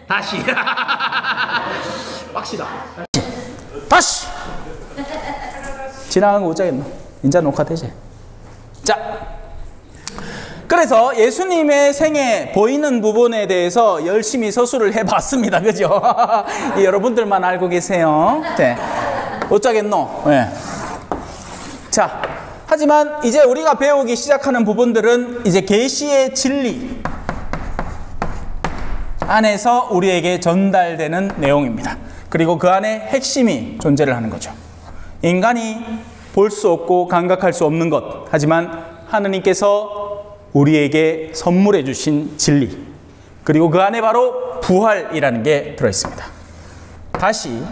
다시. 빡시다. 다시. 지나간 거 어쩌겠노? 인자 녹화되지. 자, 그래서 예수님의 생애 보이는 부분에 대해서 열심히 서술을 해봤습니다. 그죠? 여러분들만 알고 계세요. 네. 어쩌겠노? 네. 자, 하지만 이제 우리가 배우기 시작하는 부분들은 이제 계시의 진리 안에서 우리에게 전달되는 내용입니다. 그리고 그 안에 핵심이 존재를 하는 거죠. 인간이 볼 수 없고 감각할 수 없는 것, 하지만 하느님께서 우리에게 선물해 주신 진리, 그리고 그 안에 바로 부활이라는 게 들어있습니다. 다시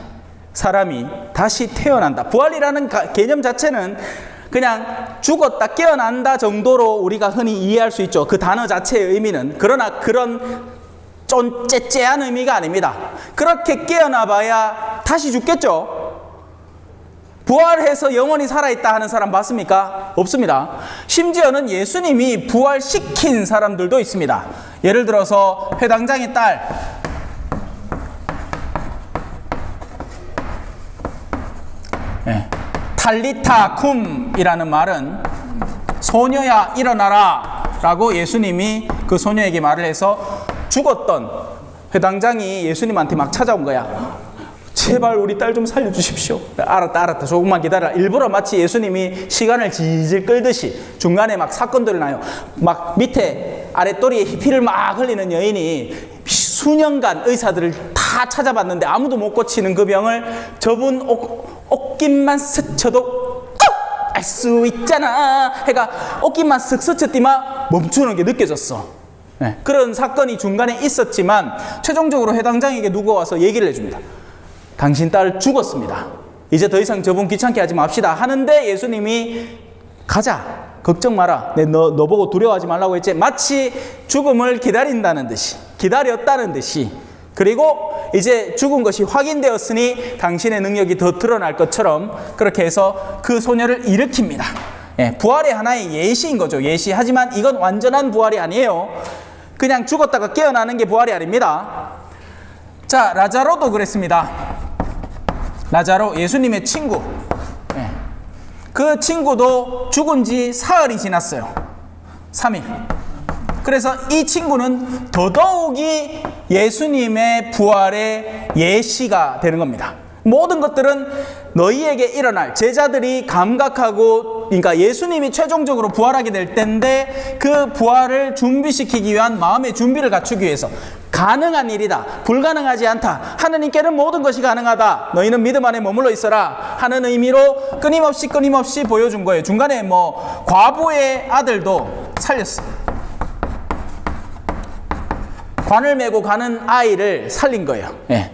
사람이 다시 태어난다. 부활이라는 개념 자체는 그냥 죽었다 깨어난다 정도로 우리가 흔히 이해할 수 있죠. 그 단어 자체의 의미는. 그러나 그런 좀 째째한 의미가 아닙니다. 그렇게 깨어나 봐야 다시 죽겠죠. 부활해서 영원히 살아있다 하는 사람 봤습니까? 없습니다. 심지어는 예수님이 부활시킨 사람들도 있습니다. 예를 들어서 회당장의 딸, 네. 탈리타 쿰이라는 말은 소녀야 일어나라 라고 예수님이 그 소녀에게 말을 해서 죽었던 회당장이 예수님한테 막 찾아온 거야. 제발 우리 딸 좀 살려주십시오. 알았다 조금만 기다려. 일부러 마치 예수님이 시간을 질질 끌듯이 중간에 막 사건들을 나요. 막 밑에 아랫도리에 피를 막 흘리는 여인이 수년간 의사들을 다 찾아봤는데 아무도 못 고치는 그 병을 저분 옷깃만 스쳐도 알 수 있잖아 해가 옷깃만 쓱 스쳤더니만 멈추는 게 느껴졌어. 네. 그런 사건이 중간에 있었지만 최종적으로 회당장에게 누가 와서 얘기를 해줍니다. 당신 딸 죽었습니다. 이제 더 이상 저분 귀찮게 하지 맙시다 하는데 예수님이 가자, 걱정 마라, 너 보고 두려워하지 말라고 했지. 마치 죽음을 기다린다는 듯이, 기다렸다는 듯이, 그리고 이제 죽은 것이 확인되었으니 당신의 능력이 더 드러날 것처럼 그렇게 해서 그 소녀를 일으킵니다. 예, 부활의 하나의 예시인 거죠. 예시. 하지만 이건 완전한 부활이 아니에요. 그냥 죽었다가 깨어나는 게 부활이 아닙니다. 자, 라자로도 그랬습니다. 라자로, 예수님의 친구. 네. 그 친구도 죽은 지 사흘이 지났어요. 3일. 그래서 이 친구는 더더욱이 예수님의 부활의 예시가 되는 겁니다. 모든 것들은 너희에게 일어날, 제자들이 감각하고, 그러니까 예수님이 최종적으로 부활하게 될 때인데 그 부활을 준비시키기 위한 마음의 준비를 갖추기 위해서 가능한 일이다, 불가능하지 않다, 하느님께는 모든 것이 가능하다, 너희는 믿음 안에 머물러 있어라 하는 의미로 끊임없이 보여준 거예요. 중간에 뭐 과부의 아들도 살렸어요. 관을 메고 가는 아이를 살린 거예요. 예.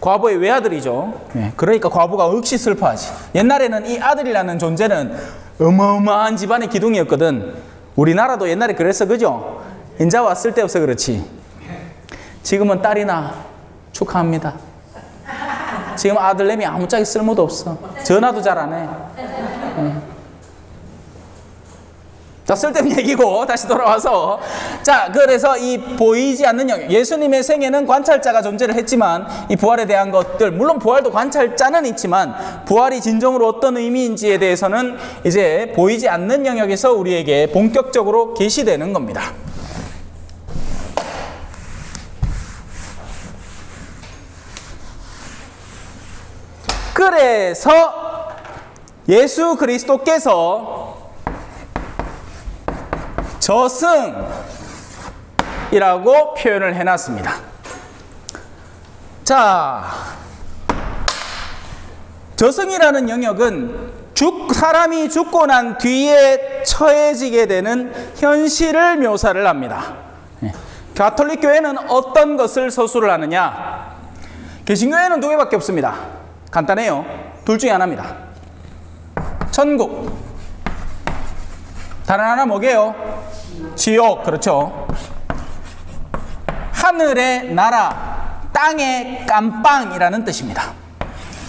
과부의 외아들이죠. 예. 그러니까 과부가 억시 슬퍼하지. 옛날에는 이 아들이라는 존재는 어마어마한 집안의 기둥이었거든. 우리나라도 옛날에 그랬어, 그죠? 인자 왔을 때 없어 그렇지. 지금은 딸이나 축하합니다. 지금 아들내미 아무짝에 쓸모도 없어. 전화도 잘 안 해. 자, 쓸데없는 얘기고 다시 돌아와서, 자, 그래서 이 보이지 않는 영역, 예수님의 생애는 관찰자가 존재를 했지만 이 부활에 대한 것들, 물론 부활도 관찰자는 있지만 부활이 진정으로 어떤 의미인지에 대해서는 이제 보이지 않는 영역에서 우리에게 본격적으로 계시되는 겁니다. 그래서 예수 그리스도께서 저승이라고 표현을 해놨습니다. 자, 저승이라는 영역은 사람이 죽고 난 뒤에 처해지게 되는 현실을 묘사를 합니다. 가톨릭 교회는 어떤 것을 서술을 하느냐? 개신교회는 두 개밖에 없습니다. 간단해요. 둘 중에 하나입니다. 천국. 다른 하나 뭐게요? 지옥. 그렇죠. 하늘의 나라, 땅의 깜빵이라는 뜻입니다.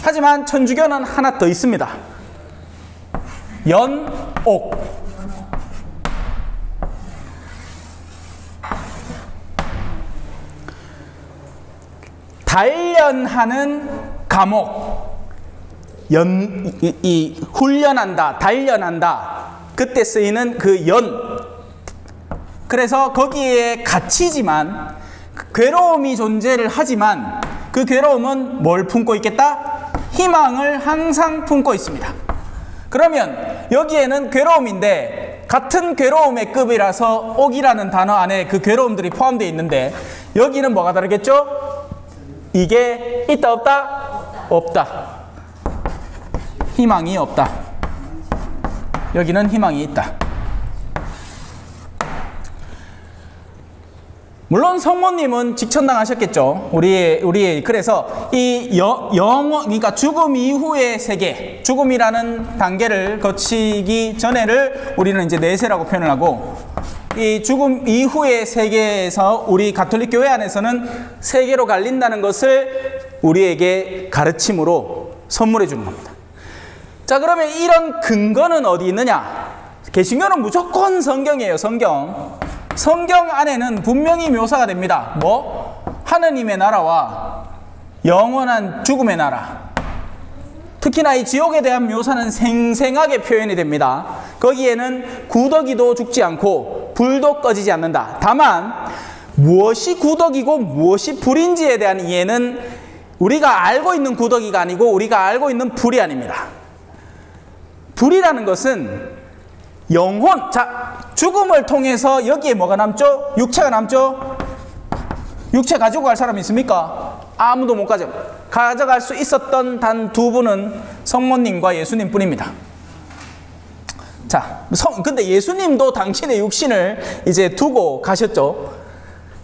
하지만 천주교는 하나 더 있습니다. 연옥. 단련하는 과목, 훈련한다, 단련한다. 그때 쓰이는 그 연. 그래서 거기에 갇히지만, 괴로움이 존재를 하지만 그 괴로움은 뭘 품고 있겠다? 희망을 항상 품고 있습니다. 그러면 여기에는 괴로움인데 같은 괴로움의 급이라서 옥이라는 단어 안에 그 괴로움들이 포함되어 있는데 여기는 뭐가 다르겠죠? 이게 있다 없다? 없다. 희망이 없다. 여기는 희망이 있다. 물론 성모님은 직천당하셨겠죠. 그래서 이 그러니까 죽음 이후의 세계, 죽음이라는 단계를 거치기 전에를 우리는 이제 내세라고 표현을 하고, 이 죽음 이후의 세계에서 우리 가톨릭 교회 안에서는 세계로 갈린다는 것을 우리에게 가르침으로 선물해 주는 겁니다. 자, 그러면 이런 근거는 어디 있느냐? 개신교는 무조건 성경이에요. 성경 안에는 분명히 묘사가 됩니다. 뭐? 하느님의 나라와 영원한 죽음의 나라. 특히나 이 지옥에 대한 묘사는 생생하게 표현이 됩니다. 거기에는 구더기도 죽지 않고 불도 꺼지지 않는다. 다만 무엇이 구더기고 무엇이 불인지에 대한 이해는 우리가 알고 있는 구더기가 아니고 우리가 알고 있는 불이 아닙니다. 불이라는 것은 영혼, 자, 죽음을 통해서 여기에 뭐가 남죠? 육체가 남죠? 육체 가지고 갈 사람 있습니까? 아무도 못 가져갈 수 있었던 단 두 분은 성모님과 예수님 뿐입니다. 자, 근데 예수님도 당신의 육신을 이제 두고 가셨죠.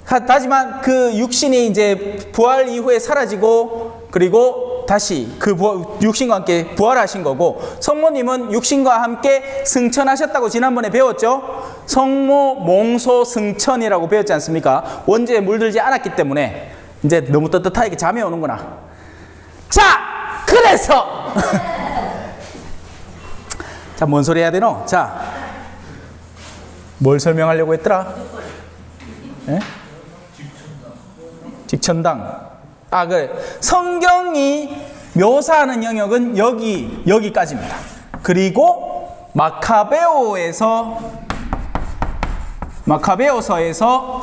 하지만 그 육신이 이제 부활 이후에 사라지고 그리고 다시 그 육신과 함께 부활하신 거고, 성모님은 육신과 함께 승천하셨다고 지난번에 배웠죠. 성모 몽소 승천이라고 배웠지 않습니까? 원죄에 물들지 않았기 때문에 이제 너무 떳떳하게 잠이 오는구나. 자, 그래서 자, 뭔 소리 해야 되노? 자, 뭘 설명하려고 했더라? 예? 직천당. 아, 그래. 성경이 묘사하는 영역은 여기까지입니다. 그리고 마카베오서에서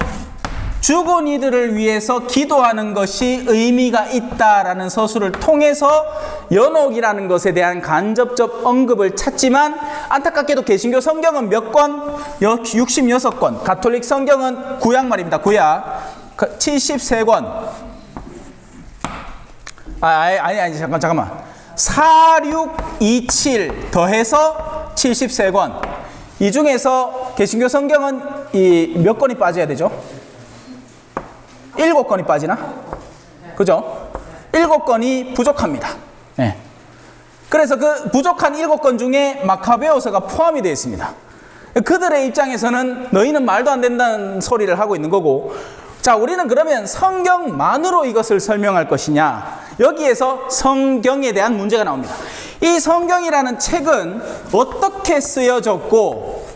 죽은 이들을 위해서 기도하는 것이 의미가 있다라는 서술을 통해서 연옥이라는 것에 대한 간접적 언급을 찾지만, 안타깝게도 개신교 성경은 몇 권? 66권. 가톨릭 성경은 구약 말입니다. 구약 73권. 아니, 잠깐만. 4627 더해서 73권. 이 중에서 개신교 성경은 몇 권이 빠져야 되죠? 7권이 빠지나? 그죠? 7권이 부족합니다. 네. 그래서 그 부족한 7권 중에 마카베오서가 포함이 되어 있습니다. 그들의 입장에서는 너희는 말도 안 된다는 소리를 하고 있는 거고, 자, 우리는 그러면 성경만으로 이것을 설명할 것이냐? 여기에서 성경에 대한 문제가 나옵니다. 이 성경이라는 책은 어떻게 쓰여졌고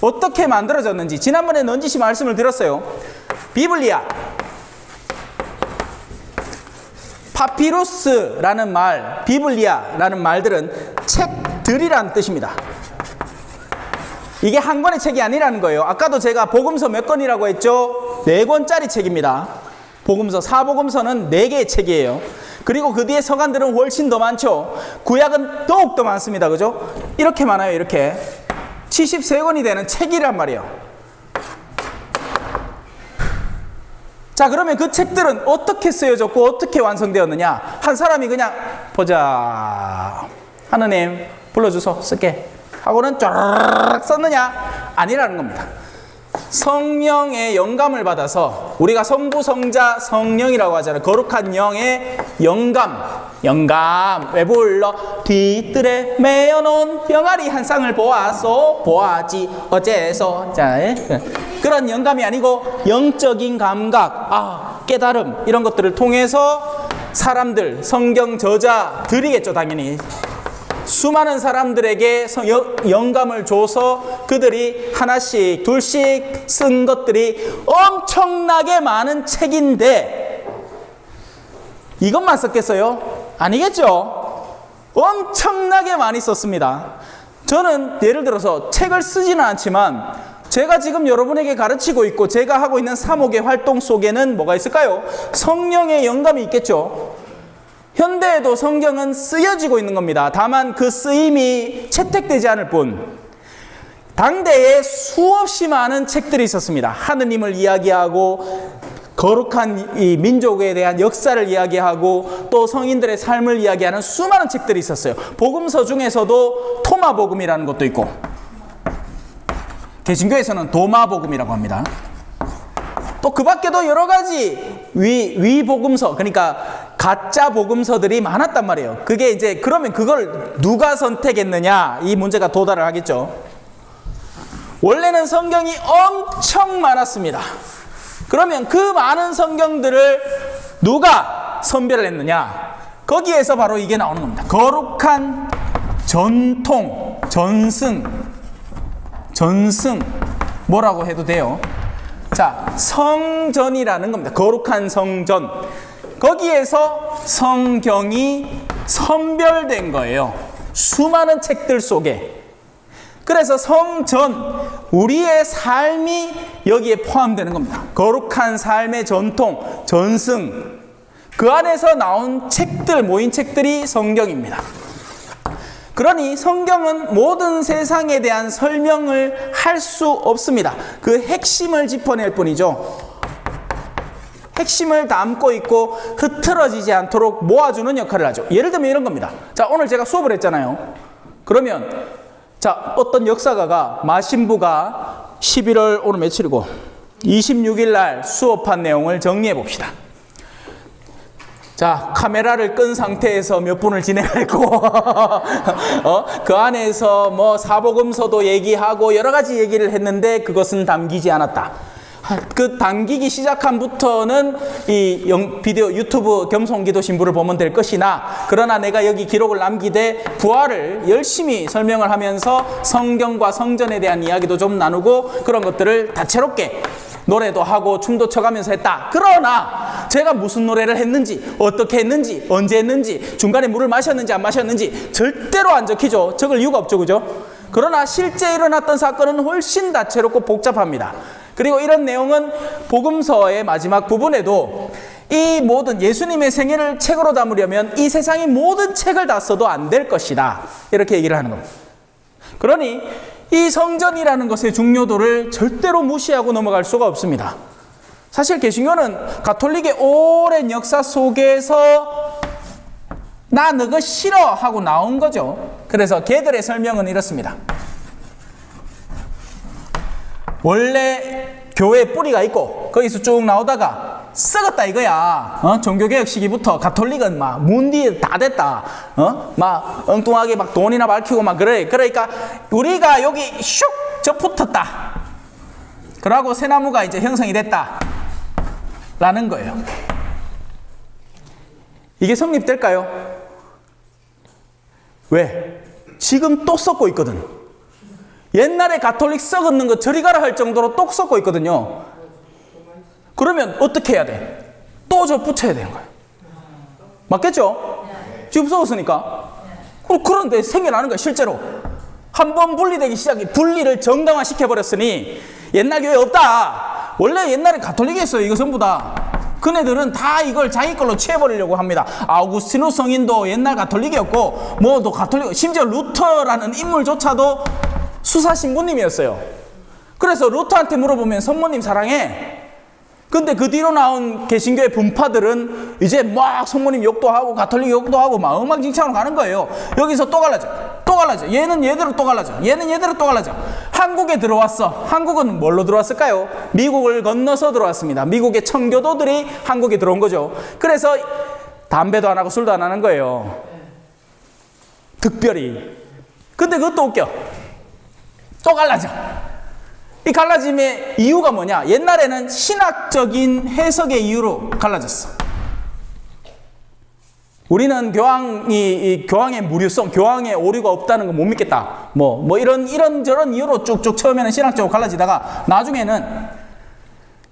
어떻게 만들어졌는지 지난번에 넌지시 말씀을 드렸어요. 비블리아, 파피루스라는 말, 비블리아라는 말들은 책들이라는 뜻입니다. 이게 한 권의 책이 아니라는 거예요. 아까도 제가 복음서 몇 권이라고 했죠? 4권짜리 책입니다. 복음서, 사복음서는 4개의 책이에요. 그리고 그 뒤에 서간들은 훨씬 더 많죠. 구약은 더욱더 많습니다. 그죠? 이렇게 많아요. 이렇게 73권이 되는 책이란 말이에요. 자, 그러면 그 책들은 어떻게 쓰여졌고 어떻게 완성되었느냐? 한 사람이 그냥 보자, 하느님 불러주소 쓸게 하고는 쫙 썼느냐? 아니라는 겁니다. 성령의 영감을 받아서, 우리가 성부, 성자, 성령이라고 하잖아요. 거룩한 영의 영감. 왜 불러? 뒤뜰에 매어놓은 병아리 한 쌍을 보아지 어째서. 자, 그런 영감이 아니고 영적인 감각, 깨달음, 이런 것들을 통해서 사람들, 성경 저자들이겠죠, 당연히. 수많은 사람들에게 영감을 줘서 그들이 하나씩 둘씩 쓴 것들이 엄청나게 많은 책인데, 이것만 썼겠어요? 아니겠죠? 엄청나게 많이 썼습니다. 저는 예를 들어서 책을 쓰지는 않지만 제가 지금 여러분에게 가르치고 있고 제가 하고 있는 사목의 활동 속에는 뭐가 있을까요? 성령의 영감이 있겠죠. 현대에도 성경은 쓰여지고 있는 겁니다. 다만 그 쓰임이 채택되지 않을 뿐 당대에 수없이 많은 책들이 있었습니다. 하느님을 이야기하고 거룩한 이 민족에 대한 역사를 이야기하고 또 성인들의 삶을 이야기하는 수많은 책들이 있었어요. 복음서 중에서도 토마복음이라는 것도 있고 개신교에서는 도마복음이라고 합니다. 또 그 밖에도 여러 가지 위복음서, 그러니까 가짜 복음서들이 많았단 말이에요. 그게 이제 그러면 그걸 누가 선택했느냐, 이 문제가 도달을 하겠죠. 원래는 성경이 엄청 많았습니다. 그러면 그 많은 성경들을 누가 선별을 했느냐? 거기에서 바로 이게 나오는 겁니다. 거룩한 전통, 전승, 뭐라고 해도 돼요. 자, 성전이라는 겁니다. 거룩한 성전. 거기에서 성경이 선별된 거예요. 수많은 책들 속에. 그래서 성전, 우리의 삶이 여기에 포함되는 겁니다. 거룩한 삶의 전통, 전승. 그 안에서 나온 책들, 모인 책들이 성경입니다. 그러니 성경은 모든 세상에 대한 설명을 할 수 없습니다. 그 핵심을 짚어낼 뿐이죠. 핵심을 담고 있고 흐트러지지 않도록 모아주는 역할을 하죠. 예를 들면 이런 겁니다. 자, 오늘 제가 수업을 했잖아요. 그러면 자, 어떤 역사가가 마신부가 11월 오늘 며칠이고 26일 날 수업한 내용을 정리해 봅시다. 자, 카메라를 끈 상태에서 몇 분을 진행했고 그 안에서 뭐 사복음서도 얘기하고 여러 가지 얘기를 했는데 그것은 담기지 않았다. 그 담기기 시작함부터는 이 비디오 유튜브 겸손기도 신부를 보면 될 것이나, 그러나 내가 여기 기록을 남기되 부활을 열심히 설명을 하면서 성경과 성전에 대한 이야기도 좀 나누고 그런 것들을 다채롭게 노래도 하고 춤도 춰가면서 했다. 그러나 제가 무슨 노래를 했는지, 어떻게 했는지, 언제 했는지, 중간에 물을 마셨는지 안 마셨는지 절대로 안 적히죠. 적을 이유가 없죠, 그죠? 그러나 실제 일어났던 사건은 훨씬 다채롭고 복잡합니다. 그리고 이런 내용은 복음서의 마지막 부분에도 이 모든 예수님의 생애를 책으로 담으려면 이 세상의 모든 책을 다 써도 안 될 것이다. 이렇게 얘기를 하는 겁니다. 그러니 이 성전이라는 것의 중요도를 절대로 무시하고 넘어갈 수가 없습니다. 사실 개신교는 가톨릭의 오랜 역사 속에서 나 너거 싫어 하고 나온 거죠. 그래서 걔들의 설명은 이렇습니다. 원래 교회 뿌리가 있고 거기서 쭉 나오다가 썩었다 이거야. 종교개혁 시기부터 가톨릭은 막 문디 다 됐다. 막 엉뚱하게 막 돈이나 밝히고 막 그래. 그러니까 우리가 여기 슉 저 붙었다. 그러고 새나무가 이제 형성이 됐다. 라는 거예요. 이게 성립될까요? 왜? 지금 또 썩고 있거든. 옛날에 가톨릭 썩었는 거 저리 가라 할 정도로 또 썩고 있거든요. 그러면 어떻게 해야 돼? 또 저 붙여야 되는 거예요. 맞겠죠? 지금 썩었으니까. 그런데 생겨나는 거예요, 실제로. 한번 분리되기 시작해. 분리를 정당화 시켜버렸으니 옛날 교회 없다. 원래 옛날에 가톨릭이었어요, 이거 전부 다. 그네들은 다 이걸 자기 걸로 취해버리려고 합니다. 아우구스티누스 성인도 옛날 가톨릭이었고, 뭐도 가톨릭, 심지어 루터라는 인물조차도 수사 신부님이었어요. 그래서 루터한테 물어보면 성모님 사랑해. 근데 그 뒤로 나온 개신교의 분파들은 이제 막 성모님 욕도 하고 가톨릭 욕도 하고 막 엉망진창으로 가는 거예요. 여기서 또 갈라져. 또 갈라져. 얘는 얘대로 또 갈라져. 얘는 얘대로 또 갈라져. 한국에 들어왔어. 한국은 뭘로 들어왔을까요? 미국을 건너서 들어왔습니다. 미국의 청교도들이 한국에 들어온 거죠. 그래서 담배도 안 하고 술도 안 하는 거예요. 특별히. 근데 그것도 웃겨. 또 갈라져. 이 갈라짐의 이유가 뭐냐? 옛날에는 신학적인 해석의 이유로 갈라졌어. 우리는 교황의 무료성, 교황의 오류가 없다는 거 못 믿겠다. 뭐 이런저런 이유로 쭉쭉 처음에는 신학적으로 갈라지다가 나중에는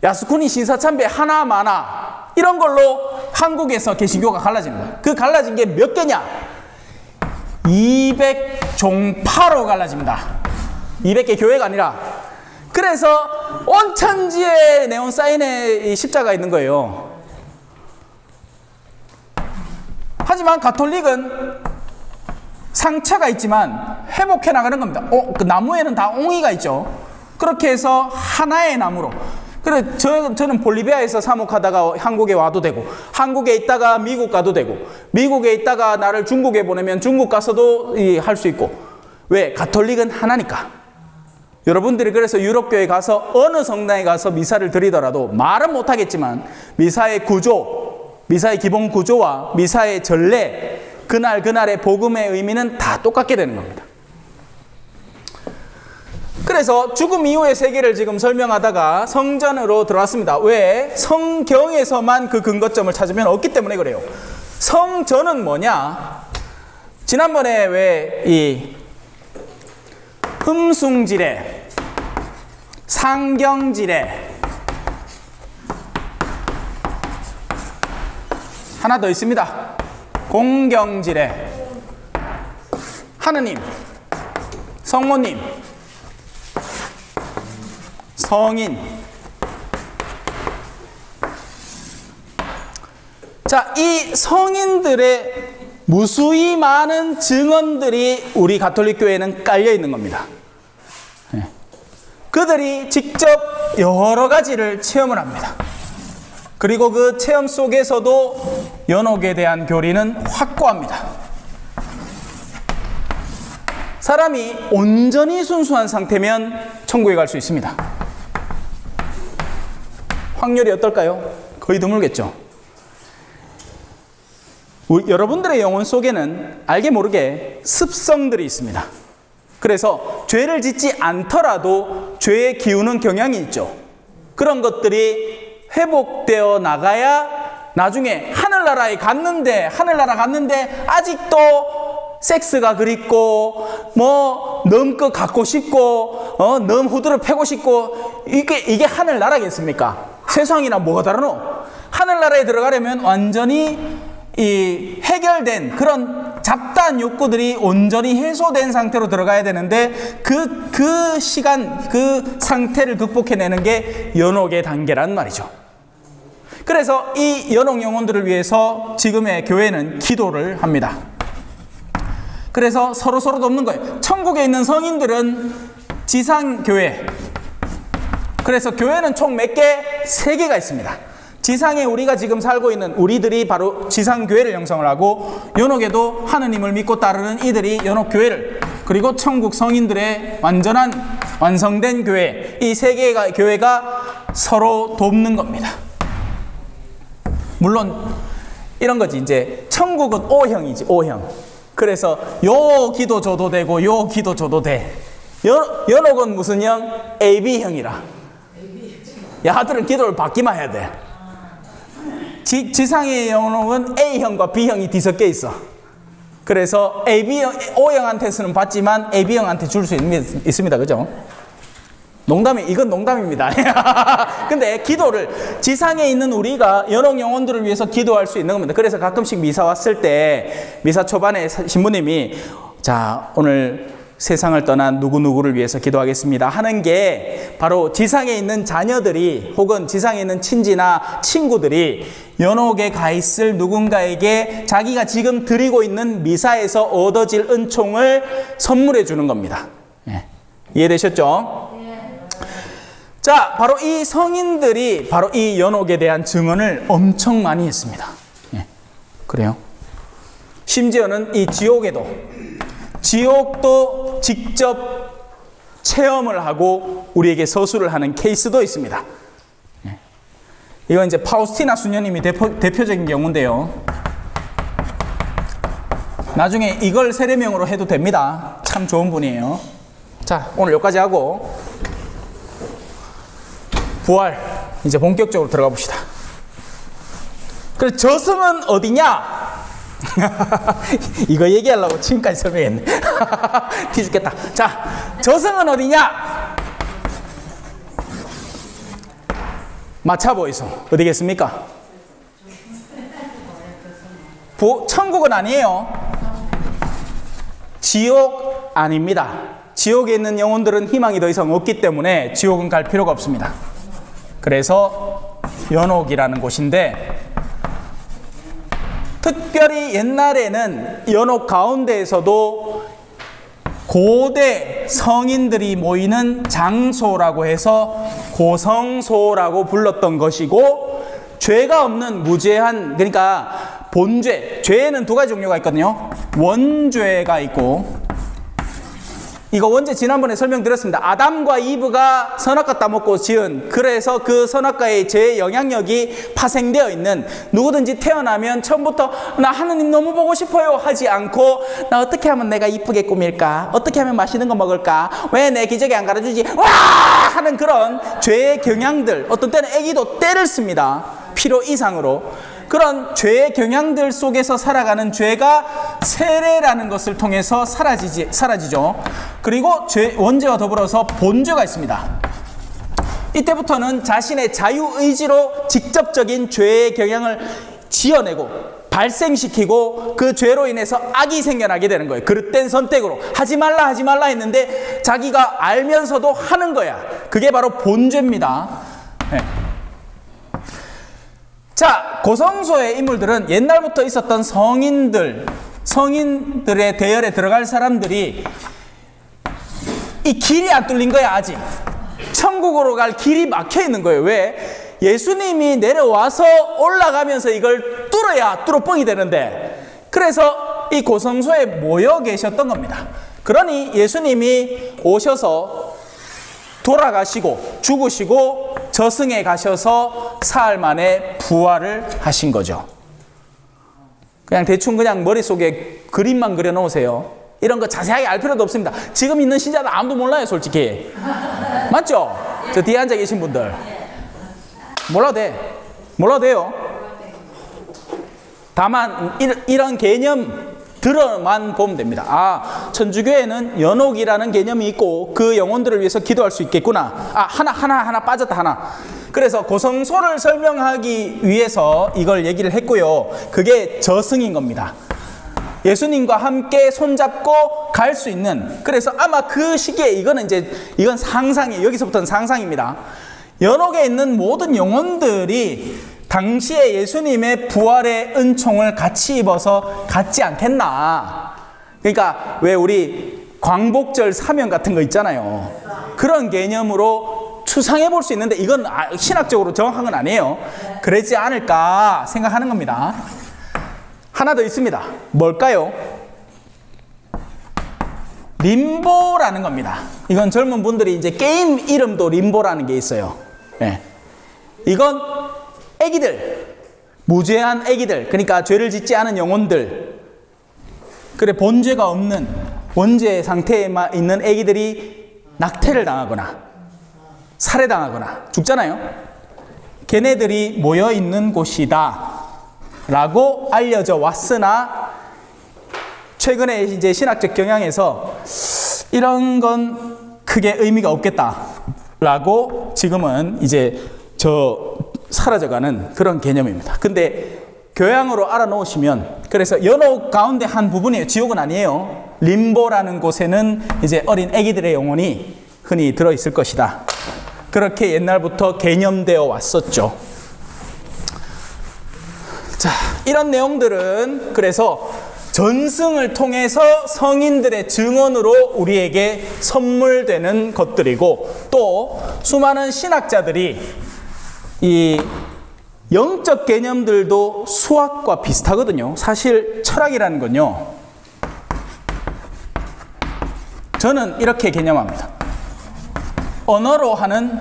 야스쿠니 신사참배 하나마나 이런 걸로 한국에서 개신교가 갈라지는 거예요. 그 갈라진 게 몇 개냐? 200종파로 갈라집니다. 200개 교회가 아니라. 그래서 온 천지에 네온 사인에 이 십자가 있는 거예요. 하지만 가톨릭은 상처가 있지만 회복해 나가는 겁니다. 그 나무에는 다 옹이가 있죠. 그렇게 해서 하나의 나무로. 그래, 저는 볼리비아에서 사목하다가 한국에 와도 되고, 한국에 있다가 미국 가도 되고, 미국에 있다가 나를 중국에 보내면 중국 가서도 할 수 있고. 왜? 가톨릭은 하나니까. 여러분들이 그래서 유럽교회 가서 어느 성당에 가서 미사를 드리더라도 말은 못하겠지만 미사의 구조, 미사의 기본 구조와 미사의 전례, 그날의 복음의 의미는 다 똑같게 되는 겁니다. 그래서 죽음 이후의 세계를 지금 설명하다가 성전으로 들어왔습니다. 왜? 성경에서만 그 근거점을 찾으면 없기 때문에 그래요. 성전은 뭐냐? 지난번에 왜 이 흠숭지례, 상경지례, 하나 더 있습니다. 공경지례, 하느님, 성모님, 성인. 자, 이 성인들의 무수히 많은 증언들이 우리 가톨릭 교회에는 깔려 있는 겁니다. 그들이 직접 여러 가지를 체험을 합니다. 그리고 그 체험 속에서도 연옥에 대한 교리는 확고합니다. 사람이 온전히 순수한 상태면 천국에 갈 수 있습니다. 확률이 어떨까요? 거의 드물겠죠. 여러분들의 영혼 속에는 알게 모르게 습성들이 있습니다. 그래서 죄를 짓지 않더라도 죄에 기우는 경향이 있죠. 그런 것들이 회복되어 나가야 나중에 하늘나라 갔는데 아직도 섹스가 그립고 뭐 넘거 갖고 싶고 넘 후드를 패고 싶고 이게 하늘나라겠습니까? 세상이나 뭐가 다르노? 하늘나라에 들어가려면 완전히 이 해결된 그런 잡다한 욕구들이 온전히 해소된 상태로 들어가야 되는데 그 시간, 그 상태를 극복해내는 게 연옥의 단계란 말이죠. 그래서 이 연옥 영혼들을 위해서 지금의 교회는 기도를 합니다. 그래서 서로 돕는 거예요. 천국에 있는 성인들은 지상교회. 그래서 교회는 총 몇 개? 3개가 있습니다. 지상에 우리가 지금 살고 있는 우리들이 바로 지상교회를 형성을 하고, 연옥에도 하느님을 믿고 따르는 이들이 연옥교회를, 그리고 천국 성인들의 완성된 교회, 이 3개의 교회가 서로 돕는 겁니다. 물론 이런 거지. 이제 천국은 O형이지, O형. 그래서 요 기도 줘도 되고 요 기도 줘도 돼. 연옥은 무슨 형? AB형이라. 야들은 기도를 받기만 해야 돼. 지상의 연옥은 A형과 B형이 뒤섞여 있어. 그래서 O형한테서는 받지만 AB형한테 줄 수 있습니다. 그죠? 이건 농담입니다. 근데 기도를, 지상에 있는 우리가 연옥 영혼들을 위해서 기도할 수 있는 겁니다. 그래서 가끔씩 미사 왔을 때, 미사 초반에 신부님이, 자, 오늘 세상을 떠난 누구누구를 위해서 기도하겠습니다 하는 게 바로 지상에 있는 자녀들이 혹은 지상에 있는 친지나 친구들이 연옥에 가 있을 누군가에게 자기가 지금 드리고 있는 미사에서 얻어질 은총을 선물해 주는 겁니다. 예. 이해되셨죠? 자, 바로 이 성인들이 바로 이 연옥에 대한 증언을 엄청 많이 했습니다. 예. 그래요. 심지어는 이 지옥도 직접 체험을 하고 우리에게 서술을 하는 케이스도 있습니다. 예. 이건 이제 파우스티나 수녀님이 대표적인 경우인데요. 나중에 이걸 세례명으로 해도 됩니다. 참 좋은 분이에요. 자, 오늘 여기까지 하고 부활 이제 본격적으로 들어가 봅시다. 그래서 저승은 어디냐? 이거 얘기하려고 지금까지 설명했네. 뒤죽겠다. 자, 저승은 어디냐? 마차보이소. 어디겠습니까? 천국은 아니에요. 지옥 아닙니다. 지옥에 있는 영혼들은 희망이 더 이상 없기 때문에 지옥은 갈 필요가 없습니다. 그래서 연옥이라는 곳인데, 특별히 옛날에는 연옥 가운데에서도 고대 성인들이 모이는 장소라고 해서 고성소라고 불렀던 것이고, 죄가 없는 무죄한, 그러니까 본죄, 죄에는 두 가지 종류가 있거든요. 원죄가 있고, 이거 원죄 지난번에 설명드렸습니다. 아담과 이브가 선악과 따먹고 지은, 그래서 그 선악과의 죄의 영향력이 파생되어 있는, 누구든지 태어나면 처음부터 나 하느님 너무 보고 싶어요 하지 않고, 나 어떻게 하면 내가 이쁘게 꾸밀까, 어떻게 하면 맛있는 거 먹을까, 왜 내 기저귀 안 갈아주지, 와 하는 그런 죄의 경향들, 어떤 때는 애기도 때를 씁니다. 필요 이상으로. 그런 죄의 경향들 속에서 살아가는 죄가 세례라는 것을 통해서 사라지죠. 그리고 원죄와 더불어서 본죄가 있습니다. 이때부터는 자신의 자유의지로 직접적인 죄의 경향을 지어내고 발생시키고, 그 죄로 인해서 악이 생겨나게 되는 거예요. 그릇된 선택으로 하지 말라 했는데 자기가 알면서도 하는 거야. 그게 바로 본죄입니다. 네. 자, 고성소의 인물들은 옛날부터 있었던 성인들의 대열에 들어갈 사람들이 이 길이 안 뚫린 거야. 아직 천국으로 갈 길이 막혀 있는 거예요. 왜? 예수님이 내려와서 올라가면서 이걸 뚫어야 뚫어뻥이 되는데, 그래서 이 고성소에 모여 계셨던 겁니다. 그러니 예수님이 오셔서 돌아가시고 죽으시고 저승에 가셔서 사흘 만에 부활을 하신 거죠. 그냥 대충 그냥 머릿속에 그림만 그려 놓으세요. 이런 거 자세하게 알 필요도 없습니다. 지금 있는 신자들 아무도 몰라요, 솔직히. 맞죠? 저 뒤에 앉아 계신 분들 몰라도 돼요. 다만 이런 개념들만 보면 됩니다. 아, 천주교에는 연옥이라는 개념이 있고 그 영혼들을 위해서 기도할 수 있겠구나. 아, 하나 빠졌다, 하나. 그래서 고성소를 설명하기 위해서 이걸 얘기를 했고요. 그게 저승인 겁니다. 예수님과 함께 손잡고 갈 수 있는, 그래서 아마 그 시기에 이건 상상이에요. 여기서부터는 상상입니다. 연옥에 있는 모든 영혼들이 당시에 예수님의 부활의 은총을 같이 입어서 갔지 않겠나. 그러니까 왜 우리 광복절 사명 같은 거 있잖아요. 그런 개념으로 추상해 볼 수 있는데, 이건 신학적으로 정확한 건 아니에요. 그러지 않을까 생각하는 겁니다. 하나 더 있습니다. 뭘까요? 림보라는 겁니다. 이건 젊은 분들이 이제 게임 이름도 림보라는 게 있어요. 네. 이건 애기들, 무죄한 애기들, 그러니까 죄를 짓지 않은 영혼들, 그래 본죄가 없는 원죄 상태에 있는 애기들이 낙태를 당하거나 살해당하거나 죽잖아요. 걔네들이 모여있는 곳이다 라고 알려져 왔으나, 최근에 이제 신학적 경향에서 이런 건 크게 의미가 없겠다 라고 지금은 이제 사라져가는 그런 개념입니다. 근데 교양으로 알아놓으시면, 그래서 연옥 가운데 한 부분이에요. 지옥은 아니에요. 림보라는 곳에는 이제 어린 아기들의 영혼이 흔히 들어있을 것이다. 그렇게 옛날부터 개념되어 왔었죠. 자, 이런 내용들은 그래서 전승을 통해서 성인들의 증언으로 우리에게 선물되는 것들이고, 또 수많은 신학자들이 이 영적 개념들도 수학과 비슷하거든요. 사실 철학이라는 건요, 저는 이렇게 개념합니다. 언어로 하는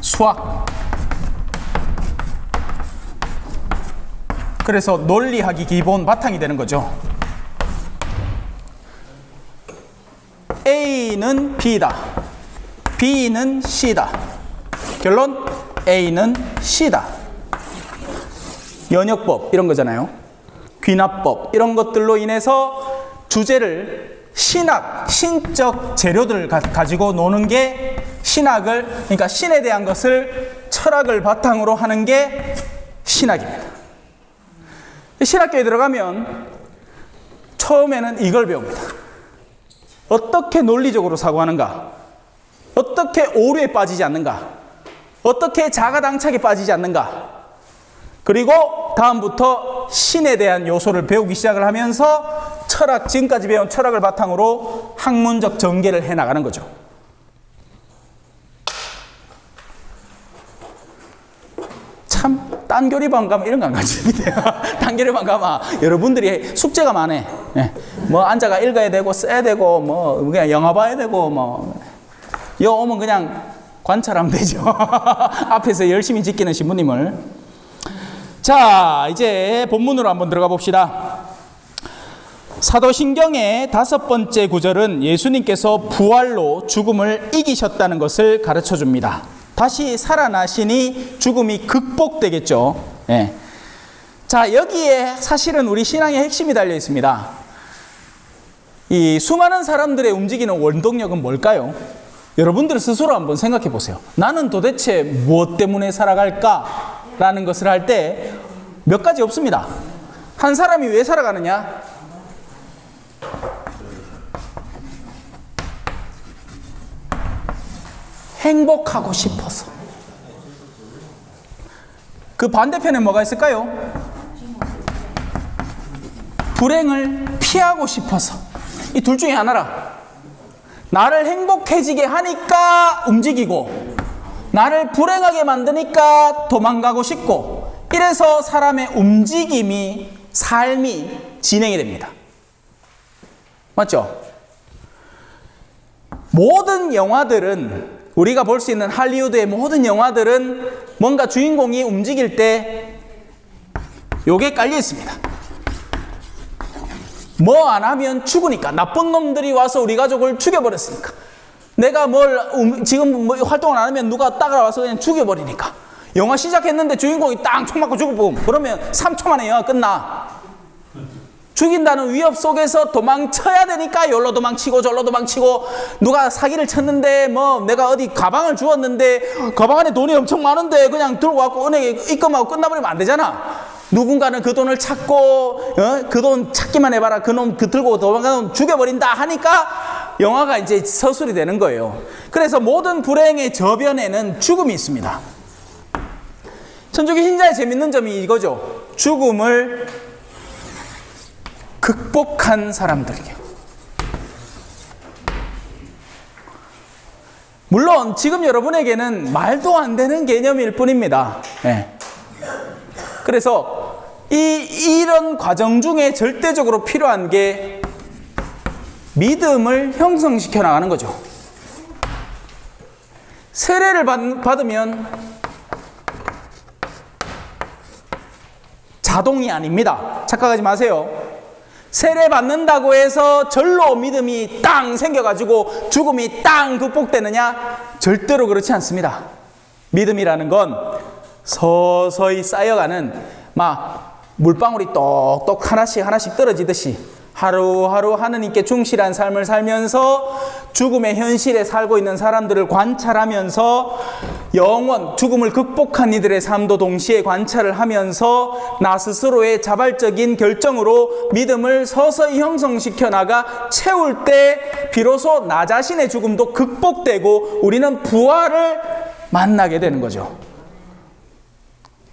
수학. 그래서 논리학이 기본 바탕이 되는 거죠. A는 B다, B는 C다. 결론, A는 C다. 연역법 이런 거잖아요. 귀납법 이런 것들로 인해서 주제를 신적 재료들을 가지고 노는 게 신학을, 그러니까 신에 대한 것을 철학을 바탕으로 하는 게 신학입니다. 신학교에 들어가면 처음에는 이걸 배웁니다. 어떻게 논리적으로 사고하는가? 어떻게 오류에 빠지지 않는가? 어떻게 자가당착에 빠지지 않는가? 그리고 다음부터 신에 대한 요소를 배우기 시작을 하면서 철학, 지금까지 배운 철학을 바탕으로 학문적 전개를 해나가는 거죠. 참 딴교리반 가면 이런 거 안 가르칩니다. 딴교리반 가면 여러분들이 숙제가 많아. 뭐 앉아가 읽어야 되고 써야 되고 뭐 그냥 영화 봐야 되고 뭐 여 오면 그냥 관찰하면 되죠. 앞에서 열심히 지키는 신부님을. 자, 이제 본문으로 한번 들어가 봅시다. 사도신경의 5번째 구절은 예수님께서 부활로 죽음을 이기셨다는 것을 가르쳐 줍니다. 다시 살아나시니 죽음이 극복되겠죠. 예. 자, 여기에 사실은 우리 신앙의 핵심이 달려 있습니다. 이 수많은 사람들의 움직이는 원동력은 뭘까요? 여러분들 스스로 한번 생각해 보세요. 나는 도대체 무엇 때문에 살아갈까? 라는 것을 할 때 몇 가지 없습니다. 한 사람이 왜 살아가느냐? 행복하고 싶어서. 그 반대편에 뭐가 있을까요? 불행을 피하고 싶어서. 이 둘 중에 하나라. 나를 행복해지게 하니까 움직이고, 나를 불행하게 만드니까 도망가고 싶고, 이래서 사람의 움직임이, 삶이 진행이 됩니다. 맞죠? 모든 영화들은, 우리가 볼 수 있는 할리우드의 모든 영화들은 뭔가 주인공이 움직일 때 요게 깔려 있습니다. 뭐 안 하면 죽으니까. 나쁜 놈들이 와서 우리 가족을 죽여버렸으니까. 내가 지금 활동을 안 하면 누가 따라와서 그냥 죽여버리니까. 영화 시작했는데 주인공이 땅 총 맞고 죽고 그러면 3초 만에 영화 끝나. 죽인다는 위협 속에서 도망쳐야 되니까 여기로 도망치고 저기로 도망치고, 누가 사기를 쳤는데 뭐 내가 어디 가방을 주웠는데 가방 안에 돈이 엄청 많은데 그냥 들고 갖고 은행에 입금하고 끝나버리면 안 되잖아. 누군가는 그 돈을 찾고 그 돈 찾기만 해봐라, 그 놈 그 들고 도망가는 놈 죽여버린다 하니까 영화가 이제 서술이 되는 거예요. 그래서 모든 불행의 저변에는 죽음이 있습니다. 천주교 신자의 재밌는 점이 이거죠. 죽음을 극복한 사람들이에요. 물론 지금 여러분에게는 말도 안 되는 개념일 뿐입니다. 네. 그래서 이런 과정 중에 절대적으로 필요한 게 믿음을 형성시켜 나가는 거죠. 세례를 받으면 자동이 아닙니다. 착각하지 마세요. 세례 받는다고 해서 절로 믿음이 땅 생겨가지고 죽음이 땅 극복되느냐? 절대로 그렇지 않습니다. 믿음이라는 건 서서히 쌓여가는 막 물방울이 똑똑 하나씩 떨어지듯이 하루하루 하느님께 충실한 삶을 살면서 죽음의 현실에 살고 있는 사람들을 관찰하면서 죽음을 극복한 이들의 삶도 동시에 관찰을 하면서 나 스스로의 자발적인 결정으로 믿음을 서서히 형성시켜 나가 채울 때 비로소 나 자신의 죽음도 극복되고 우리는 부활을 만나게 되는 거죠.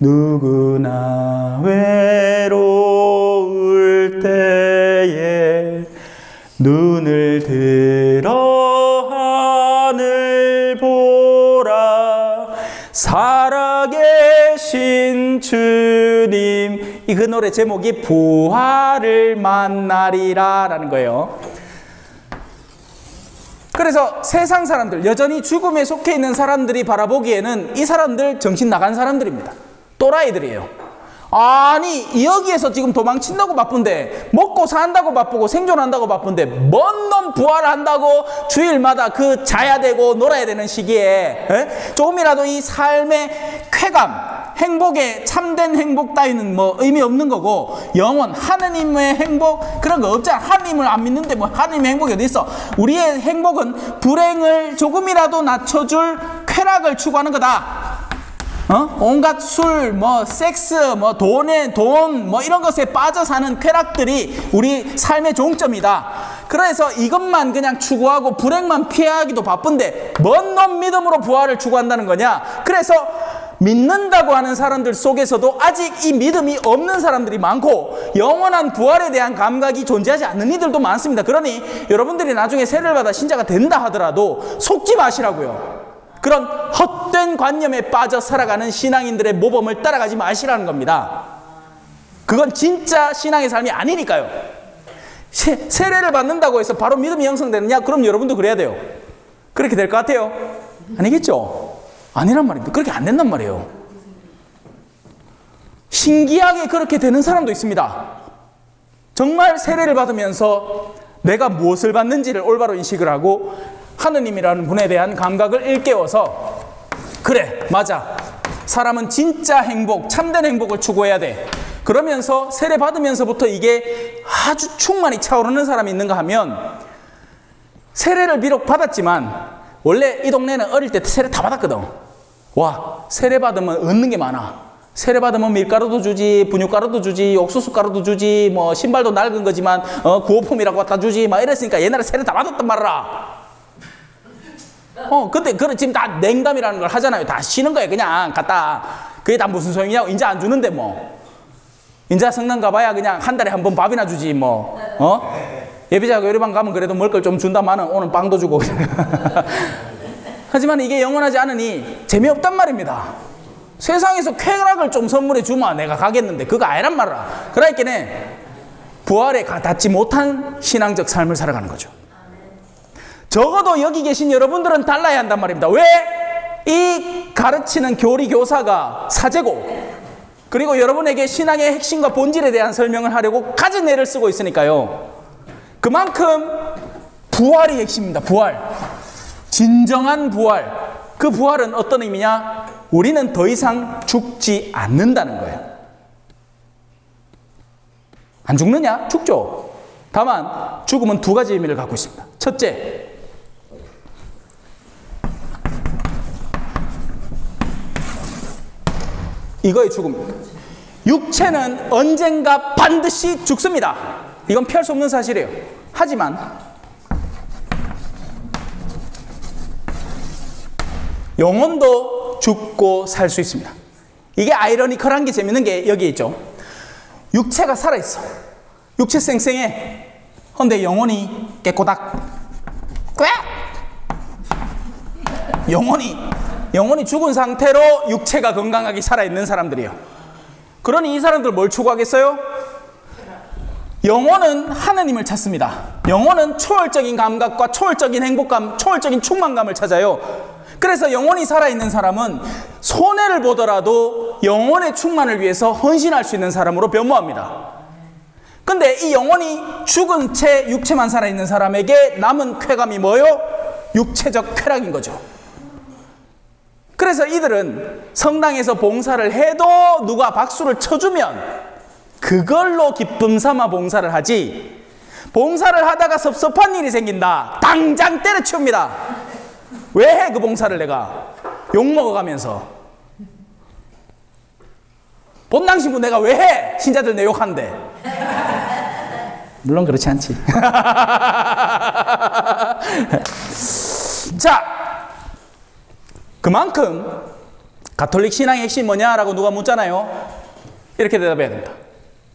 누구나 외로울 때에 눈을 들어 하늘 보라, 살아계신 주님. 이 그 노래 제목이 부활을 만나리라 라는 거예요. 그래서 세상 사람들, 여전히 죽음에 속해 있는 사람들이 바라보기에는 이 사람들 정신 나간 사람들입니다. 또라이들이에요. 아니 여기에서 지금 도망친다고 바쁜데, 먹고 산다고 바쁘고 생존한다고 바쁜데 뭔 놈 부활한다고 주일마다 그 자야 되고 놀아야 되는 시기에 조금이라도 이 삶의 쾌감, 행복에 참된 행복 따위는 뭐 의미 없는 거고, 영원 하느님의 행복 그런 거 없잖아. 하느님을 안 믿는데 뭐 하느님의 행복이 어디 있어. 우리의 행복은 불행을 조금이라도 낮춰줄 쾌락을 추구하는 거다. 온갖 술, 뭐 섹스, 뭐 돈, 뭐 이런 것에 빠져 사는 쾌락들이 우리 삶의 종점이다. 그래서 이것만 그냥 추구하고 불행만 피하기도 바쁜데 뭔 놈 믿음으로 부활을 추구한다는 거냐? 그래서 믿는다고 하는 사람들 속에서도 아직 이 믿음이 없는 사람들이 많고 영원한 부활에 대한 감각이 존재하지 않는 이들도 많습니다. 그러니 여러분들이 나중에 세례를 받아 신자가 된다 하더라도 속지 마시라고요. 그런 헛된 관념에 빠져 살아가는 신앙인들의 모범을 따라가지 마시라는 겁니다. 그건 진짜 신앙의 삶이 아니니까요. 세례를 받는다고 해서 바로 믿음이 형성되느냐? 그럼 여러분도 그래야 돼요. 그렇게 될 것 같아요? 아니겠죠? 아니란 말입니다. 그렇게 안 된단 말이에요. 신기하게 그렇게 되는 사람도 있습니다. 정말 세례를 받으면서 내가 무엇을 받는지를 올바로 인식을 하고 하느님이라는 분에 대한 감각을 일깨워서 그래, 맞아. 사람은 진짜 행복, 참된 행복을 추구해야 돼. 그러면서 세례 받으면서부터 이게 아주 충만히 차오르는 사람이 있는가 하면 세례를 비록 받았지만 원래 이 동네는 어릴 때 세례 다 받았거든. 와, 세례 받으면 얻는 게 많아. 세례 받으면 밀가루도 주지, 분유가루도 주지, 옥수수 가루도 주지, 뭐 신발도 낡은 거지만 구호품이라고 갖다 주지, 막 이랬으니까 옛날에 세례 다 받았단 말이야. 근데 그래 지금 다 냉담이라는 걸 하잖아요. 다 쉬는 거예요. 그냥 갖다. 그게 다 무슨 소용이냐고. 인자 안 주는데 뭐. 인자 성당 가봐야 그냥 한 달에 한 번 밥이나 주지 뭐. 예비자 요리방 가면 그래도 먹을 걸 좀 준다마는 오늘 빵도 주고. 하지만 이게 영원하지 않으니 재미없단 말입니다. 세상에서 쾌락을 좀 선물해 주면 내가 가겠는데 그거 아니란 말이야. 그러니까 부활에 닿지 못한 신앙적 삶을 살아가는 거죠. 적어도 여기 계신 여러분들은 달라야 한단 말입니다. 왜? 이 가르치는 교리 교사가 사제고 그리고 여러분에게 신앙의 핵심과 본질에 대한 설명을 하려고 가진 애를 쓰고 있으니까요. 그만큼 부활이 핵심입니다. 부활. 진정한 부활. 그 부활은 어떤 의미냐? 우리는 더 이상 죽지 않는다는 거예요. 안 죽느냐? 죽죠. 다만 죽음은 두 가지 의미를 갖고 있습니다. 첫째, 이거의 죽음입니다. 육체는 언젠가 반드시 죽습니다. 이건 피할 수 없는 사실이에요. 하지만 영혼도 죽고 살 수 있습니다. 이게 아이러니컬한 게 재밌는 게 여기 있죠. 육체가 살아있어. 육체 쌩쌩해. 그런데 영혼이 깨꼬닥. 영혼이 죽은 상태로 육체가 건강하게 살아있는 사람들이에요. 그러니 이 사람들 뭘 추구하겠어요? 영혼은 하느님을 찾습니다. 영혼은 초월적인 감각과 초월적인 행복감, 초월적인 충만감을 찾아요. 그래서 영혼이 살아있는 사람은 손해를 보더라도 영혼의 충만을 위해서 헌신할 수 있는 사람으로 변모합니다. 근데 이 영혼이 죽은 채 육체만 살아있는 사람에게 남은 쾌감이 뭐요? 육체적 쾌락인 거죠. 그래서 이들은 성당에서 봉사를 해도 누가 박수를 쳐주면 그걸로 기쁨 삼아 봉사를 하지, 봉사를 하다가 섭섭한 일이 생긴다, 당장 때려치웁니다. 왜 해 그 봉사를 내가? 욕먹어가면서. 본당신부 내가 왜 해? 신자들 내 욕한대. 물론 그렇지 않지. 자, 그만큼 가톨릭 신앙의 핵심이 뭐냐라고 누가 묻잖아요. 이렇게 대답해야 됩니다.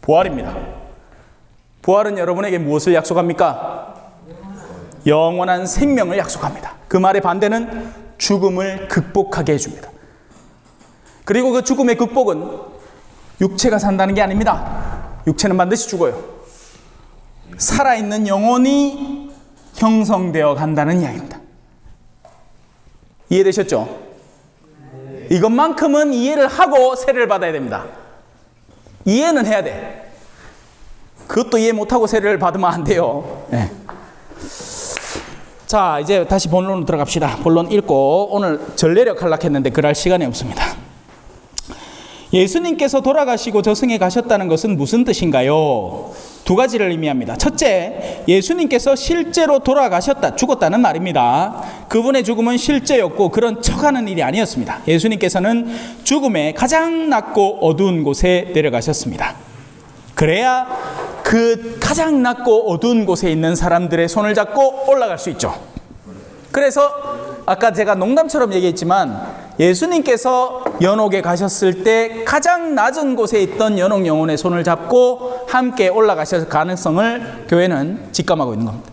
부활입니다. 부활은 여러분에게 무엇을 약속합니까? 영원한 생명을 약속합니다. 그 말의 반대는 죽음을 극복하게 해줍니다. 그리고 그 죽음의 극복은 육체가 산다는 게 아닙니다. 육체는 반드시 죽어요. 살아있는 영혼이 형성되어 간다는 이야기입니다. 이해되셨죠? 이것만큼은 이해를 하고 세례를 받아야 됩니다. 이해는 해야 돼. 그것도 이해 못하고 세례를 받으면 안 돼요. 네. 자, 이제 다시 본론으로 들어갑시다. 본론 읽고 오늘 전례력 하려고 했는데 그럴 시간이 없습니다. 예수님께서 돌아가시고 저승에 가셨다는 것은 무슨 뜻인가요? 두 가지를 의미합니다. 첫째, 예수님께서 실제로 돌아가셨다, 죽었다는 말입니다. 그분의 죽음은 실제였고 그런 척하는 일이 아니었습니다. 예수님께서는 죽음의 가장 낮고 어두운 곳에 내려가셨습니다. 그래야 그 가장 낮고 어두운 곳에 있는 사람들의 손을 잡고 올라갈 수 있죠. 그래서 아까 제가 농담처럼 얘기했지만 예수님께서 연옥에 가셨을 때 가장 낮은 곳에 있던 연옥 영혼의 손을 잡고 함께 올라가실 가능성을 교회는 직감하고 있는 겁니다.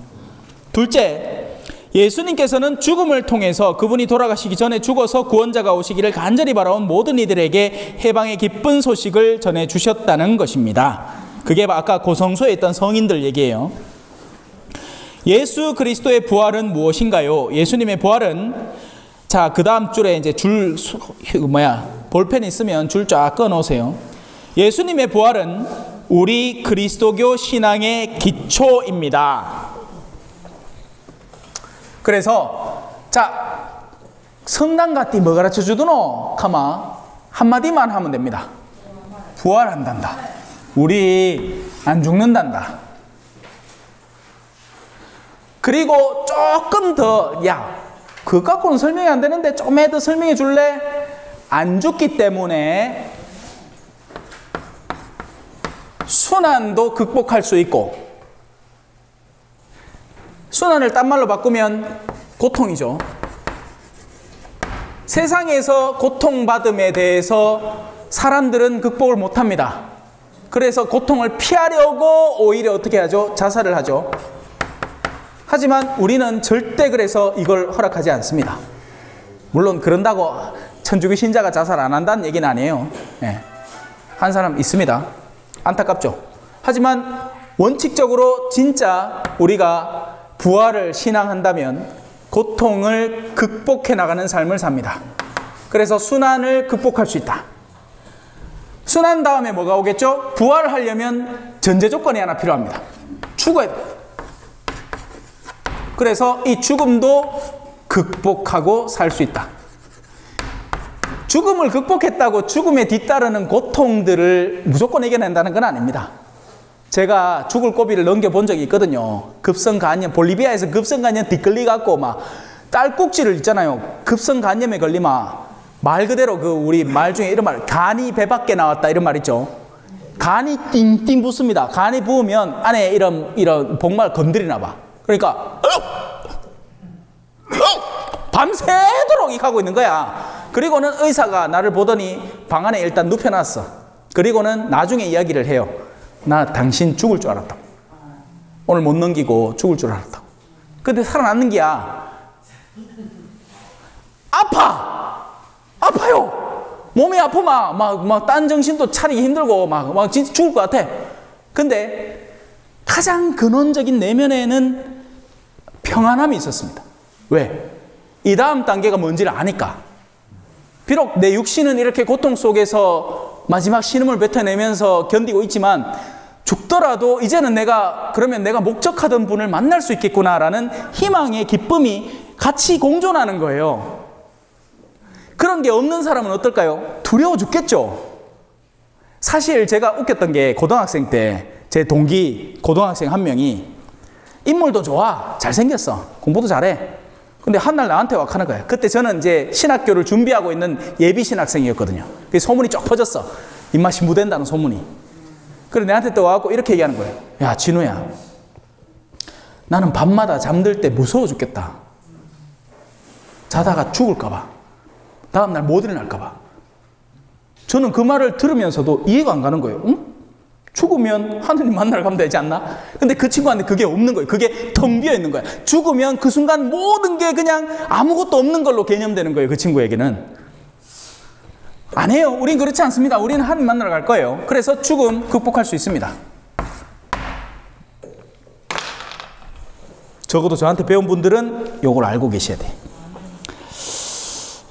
둘째, 예수님께서는 죽음을 통해서 그분이 돌아가시기 전에 죽어서 구원자가 오시기를 간절히 바라온 모든 이들에게 해방의 기쁜 소식을 전해주셨다는 것입니다. 그게 아까 고성소에 있던 성인들 얘기예요. 예수 그리스도의 부활은 무엇인가요? 예수님의 부활은, 자, 그 다음 줄에 이제 볼펜 있으면 줄 쫙 꺼놓으세요. 예수님의 부활은 우리 그리스도교 신앙의 기초입니다. 그래서, 자, 성당 같이 뭐 가르쳐 주드노? 가마, 한마디만 하면 됩니다. 부활한단다. 우리 안 죽는단다. 그리고 조금 더, 그거 갖고는 설명이 안 되는데 좀 더 설명해 줄래? 안 죽기 때문에 순환도 극복할 수 있고, 순환을 딴 말로 바꾸면 고통이죠. 세상에서 고통받음에 대해서 사람들은 극복을 못합니다. 그래서 고통을 피하려고 오히려 어떻게 하죠? 자살을 하죠. 하지만 우리는 절대 그래서 이걸 허락하지 않습니다. 물론 그런다고 천주교 신자가 자살 안 한다는 얘기는 아니에요. 네. 한 사람 있습니다. 안타깝죠. 하지만 원칙적으로 진짜 우리가 부활을 신앙한다면 고통을 극복해 나가는 삶을 삽니다. 그래서 순환을 극복할 수 있다. 순환 다음에 뭐가 오겠죠? 부활하려면 전제 조건이 하나 필요합니다. 죽어야 돼요. 그래서 이 죽음도 극복하고 살 수 있다. 죽음을 극복했다고 죽음에 뒤따르는 고통들을 무조건 이겨낸다는 건 아닙니다. 제가 죽을 고비를 넘겨본 적이 있거든요. 급성간염, 볼리비아에서 급성간염 뒷걸리갖고 막 딸꾹질을 있잖아요. 급성간염에 걸리면 말 그대로 그 우리 말 중에 이런 말, 간이 배 밖에 나왔다 이런 말 있죠. 간이 띵띵 붓습니다. 간이 부으면 안에 이런 복말 건드리나 봐. 그러니까 밤새도록 이렇게 하고 있는 거야. 그리고는 의사가 나를 보더니 방 안에 일단 눕혀놨어. 그리고는 나중에 이야기를 해요. 나 당신 죽을 줄 알았다고. 오늘 못 넘기고 죽을 줄 알았다고. 근데 살아났는 게야. 아파요. 몸이 아프면 막 딴 정신도 차리기 힘들고 막 진짜 죽을 것 같아. 근데 가장 근원적인 내면에는 평안함이 있었습니다. 왜? 이 다음 단계가 뭔지를 아니까. 비록 내 육신은 이렇게 고통 속에서 마지막 신음을 뱉어내면서 견디고 있지만 죽더라도 이제는 그러면 내가 목적하던 분을 만날 수 있겠구나라는 희망의 기쁨이 같이 공존하는 거예요. 그런 게 없는 사람은 어떨까요? 두려워 죽겠죠. 사실 제가 웃겼던 게 고등학생 때 제 동기 고등학생 한 명이 인물도 좋아, 잘생겼어, 공부도 잘해. 근데 한 날 나한테 와 하는 거야. 그때 저는 이제 신학교를 준비하고 있는 예비 신학생이었거든요. 그 소문이 쫙 퍼졌어. 입맛이 무댄다는 소문이. 그래서 내한테 또 와갖고 이렇게 얘기하는 거예요. 야, 진우야, 나는 밤마다 잠들 때 무서워 죽겠다. 자다가 죽을까봐, 다음날 못 일어날까봐. 저는 그 말을 들으면서도 이해가 안 가는 거예요. 응? 죽으면 하느님 만나러 가면 되지 않나? 근데 그 친구한테 그게 없는 거예요. 그게 텅 비어 있는 거야. 죽으면 그 순간 모든 게 그냥 아무것도 없는 걸로 개념되는 거예요. 그 친구에게는. 아니에요. 우린 그렇지 않습니다. 우리는 하느님 만나러 갈 거예요. 그래서 죽음 극복할 수 있습니다. 적어도 저한테 배운 분들은 요걸 알고 계셔야 돼.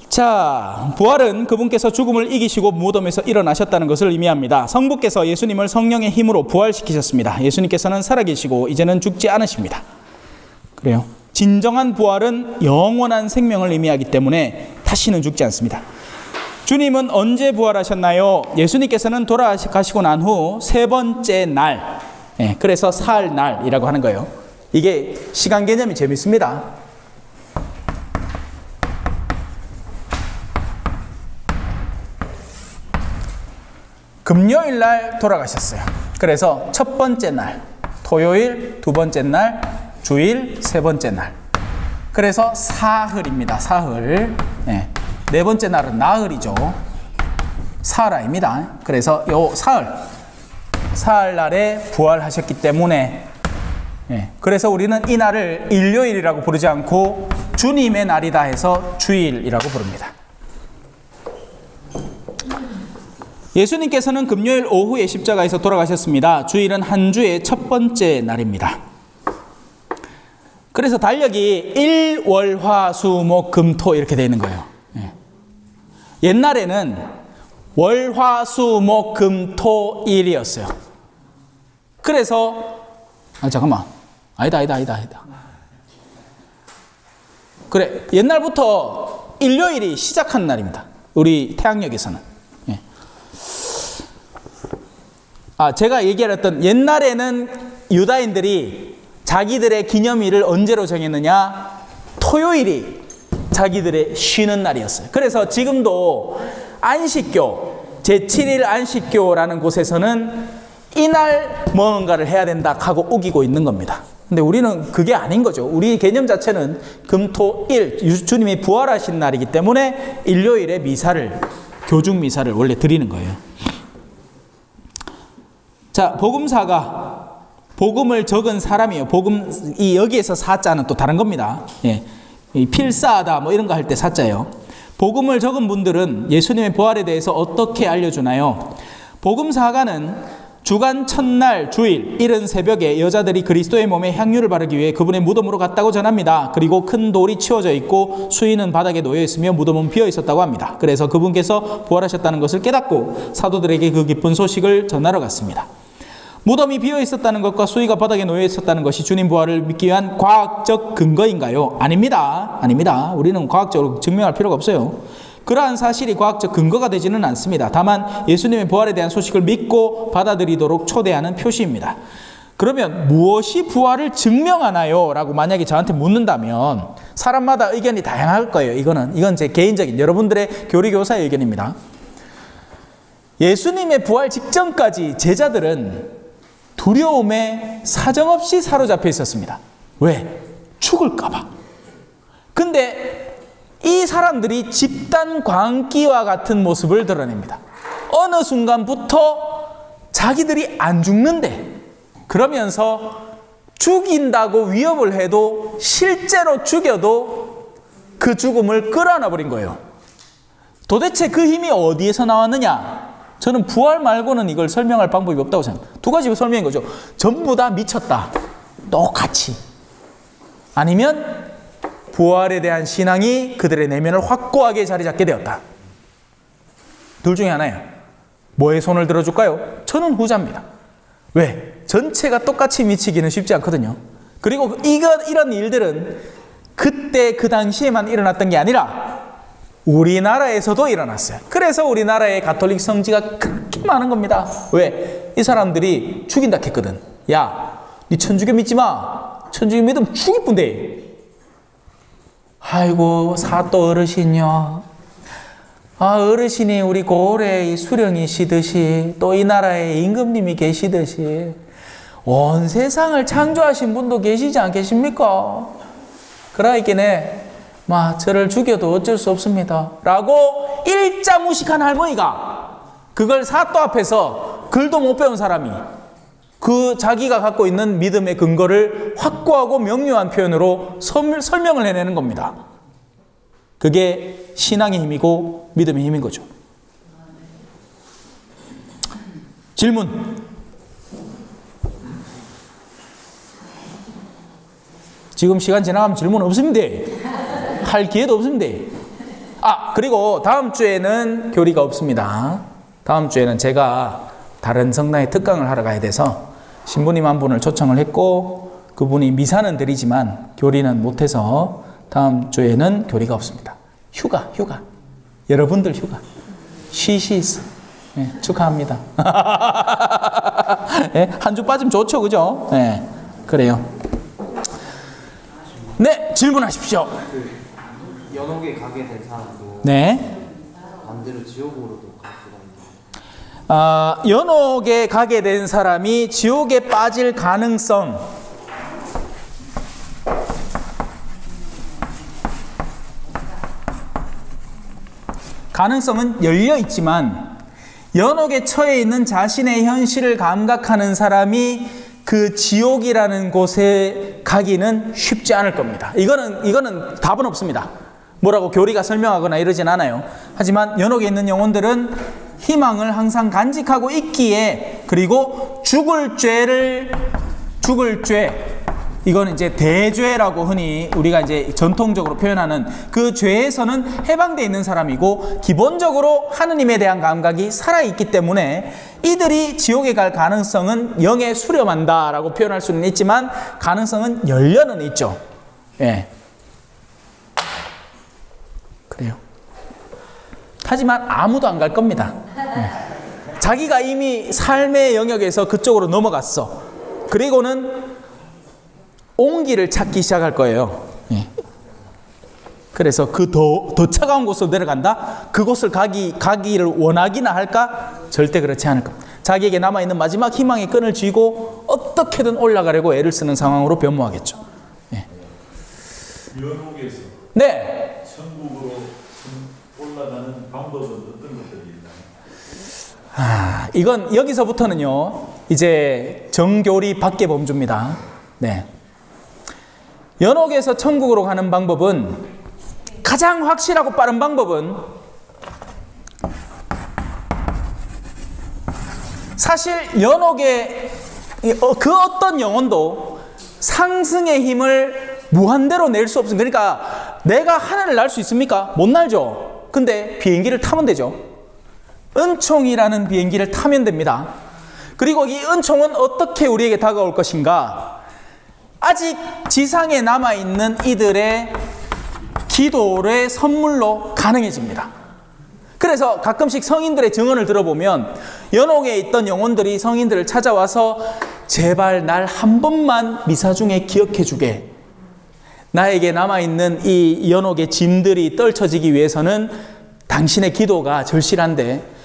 자, 부활은 그분께서 죽음을 이기시고 무덤에서 일어나셨다는 것을 의미합니다. 성부께서 예수님을 성령의 힘으로 부활시키셨습니다. 예수님께서는 살아계시고 이제는 죽지 않으십니다. 그래요. 진정한 부활은 영원한 생명을 의미하기 때문에 다시는 죽지 않습니다. 주님은 언제 부활하셨나요? 예수님께서는 돌아가시고 난 후 세 번째 날, 그래서 사흘날이라고 하는 거예요. 이게 시간 개념이 재밌습니다. 금요일 날 돌아가셨어요. 그래서 첫 번째 날, 토요일, 두 번째 날, 주일, 세 번째 날. 그래서 사흘입니다. 사흘. 네 번째 날은 나흘이죠. 사흘 아닙니다. 그래서 요 사흘 날에 부활하셨기 때문에, 그래서 우리는 이 날을 일요일이라고 부르지 않고 주님의 날이다 해서 주일이라고 부릅니다. 예수님께서는 금요일 오후에 십자가에서 돌아가셨습니다. 주일은 한 주의 첫 번째 날입니다. 그래서 달력이 일, 월, 화, 수, 목, 금, 토 이렇게 되어 있는 거예요. 옛날에는 월, 화, 수, 목, 금, 토, 일이었어요. 그래서 잠깐만. 아니다. 그래, 옛날부터 일요일이 시작한 날입니다. 우리 태양역에서는. 제가 얘기했던 옛날에는 유다인들이 자기들의 기념일을 언제로 정했느냐? 토요일이 자기들의 쉬는 날이었어요. 그래서 지금도 안식교, 제7일 안식교라는 곳에서는 이날 뭔가를 해야 된다 하고 우기고 있는 겁니다. 근데 우리는 그게 아닌 거죠. 우리 개념 자체는 금, 토, 일, 주님이 부활하신 날이기 때문에 일요일에 미사를, 교중 미사를 원래 드리는 거예요. 자, 복음사가 복음을 적은 사람이에요. 여기에서 사자는 또 다른 겁니다. 필사하다 뭐 이런 거 할 때 사자예요. 복음을 적은 분들은 예수님의 부활에 대해서 어떻게 알려주나요? 복음사가는 주간 첫날 주일 이른 새벽에 여자들이 그리스도의 몸에 향유를 바르기 위해 그분의 무덤으로 갔다고 전합니다. 그리고 큰 돌이 치워져 있고 수인은 바닥에 놓여 있으며 무덤은 비어 있었다고 합니다. 그래서 그분께서 부활하셨다는 것을 깨닫고 사도들에게 그 기쁜 소식을 전하러 갔습니다. 무덤이 비어 있었다는 것과 수의가 바닥에 놓여 있었다는 것이 주님 부활을 믿기 위한 과학적 근거인가요? 아닙니다. 우리는 과학적으로 증명할 필요가 없어요. 그러한 사실이 과학적 근거가 되지는 않습니다. 다만 예수님의 부활에 대한 소식을 믿고 받아들이도록 초대하는 표시입니다. 그러면 무엇이 부활을 증명하나요? 라고 만약에 저한테 묻는다면 사람마다 의견이 다양할 거예요. 이건 제 개인적인 여러분들의 교리교사의 의견입니다. 예수님의 부활 직전까지 제자들은 두려움에 사정없이 사로잡혀 있었습니다. 왜? 죽을까 봐. 근데 이 사람들이 집단 광기와 같은 모습을 드러냅니다. 어느 순간부터 자기들이 안 죽는데, 그러면서 죽인다고 위협을 해도 실제로 죽여도 그 죽음을 끌어안아 버린 거예요. 도대체 그 힘이 어디에서 나왔느냐? 저는 부활 말고는 이걸 설명할 방법이 없다고 생각합니다. 두 가지 설명인 거죠. 전부 다 미쳤다. 똑같이. 아니면 부활에 대한 신앙이 그들의 내면을 확고하게 자리 잡게 되었다. 둘 중에 하나예요. 뭐에 손을 들어줄까요? 저는 후자입니다. 왜? 전체가 똑같이 미치기는 쉽지 않거든요. 그리고 이런 일들은 그때 그 당시에만 일어났던 게 아니라 우리나라에서도 일어났어요. 그래서 우리나라의 가톨릭 성지가 그렇게 많은 겁니다. 왜? 이 사람들이 죽인다 했거든. 야, 니 천주교 믿지 마. 천주교 믿으면 죽일 뿐데. 아이고, 사또 어르신요. 어르신이 우리 고을에 수령이시듯이 또 이 나라에 임금님이 계시듯이 온 세상을 창조하신 분도 계시지 않겠습니까? 그러니까네 저를 죽여도 어쩔 수 없습니다 라고 일자무식한 할머니가 그걸 사또 앞에서 글도 못 배운 사람이 그 자기가 갖고 있는 믿음의 근거를 확고하고 명료한 표현으로 설명을 해내는 겁니다. 그게 신앙의 힘이고 믿음의 힘인 거죠. 질문. 지금 시간 지나가면 질문 없습니다. 할 기회도 없습니다. 그리고 다음 주에는 교리가 없습니다. 다음 주에는 제가 다른 성당에 특강을 하러 가야 돼서 신부님 한 분을 초청을 했고 그분이 미사는 드리지만 교리는 못해서 다음 주에는 교리가 없습니다. 휴가. 여러분들 휴가. 쉬시 있어. 네, 축하합니다. 네, 한 주 빠지면 좋죠, 그죠? 네, 그래요. 네, 질문하십시오. 연옥에 가게 된 사람도 네. 반대로 지옥으로도 갈 수가 있나요? 연옥에 가게 된 사람이 지옥에 빠질 가능성은 열려 있지만 연옥에 처해 있는 자신의 현실을 감각하는 사람이 그 지옥이라는 곳에 가기는 쉽지 않을 겁니다. 이거는 답은 없습니다. 뭐라고 교리가 설명하거나 이러진 않아요. 하지만 연옥에 있는 영혼들은 희망을 항상 간직하고 있기에, 그리고 죽을 죄, 이거는 이제 대죄라고 흔히 우리가 이제 전통적으로 표현하는 그 죄에서는 해방되어 있는 사람이고, 기본적으로 하느님에 대한 감각이 살아있기 때문에 이들이 지옥에 갈 가능성은 영에 수렴한다라고 표현할 수는 있지만 가능성은 열려는 있죠. 예. 그래요. 하지만 아무도 안 갈 겁니다. 예. 자기가 이미 삶의 영역에서 그쪽으로 넘어갔어. 그리고는 온기를 찾기 시작할 거예요. 예. 그래서 그 더 차가운 곳으로 내려간다? 그곳을 가기를 원하기나 할까? 절대 그렇지 않을 겁니다. 자기에게 남아있는 마지막 희망의 끈을 쥐고 어떻게든 올라가려고 애를 쓰는 상황으로 변모하겠죠. 예. 연옥에서 네. 천국으로 올라가는 방법은 어떤 것들이 있나요? 이건 여기서부터는요, 이제 정교리 밖의 범주입니다. 네. 연옥에서 천국으로 가는 방법은, 가장 확실하고 빠른 방법은, 사실 연옥의 그 어떤 영혼도 상승의 힘을 무한대로 낼 수 없습니다. 그러니까 내가 하늘을 날 수 있습니까? 못 날죠. 근데 비행기를 타면 되죠. 은총이라는 비행기를 타면 됩니다. 그리고 이 은총은 어떻게 우리에게 다가올 것인가? 아직 지상에 남아있는 이들의 기도의 선물로 가능해집니다. 그래서 가끔씩 성인들의 증언을 들어보면 연옥에 있던 영혼들이 성인들을 찾아와서 제발 날 한 번만 미사 중에 기억해 주게. 나에게 남아있는 이 연옥의 짐들이 떨쳐지기 위해서는 당신의 기도가 절실한데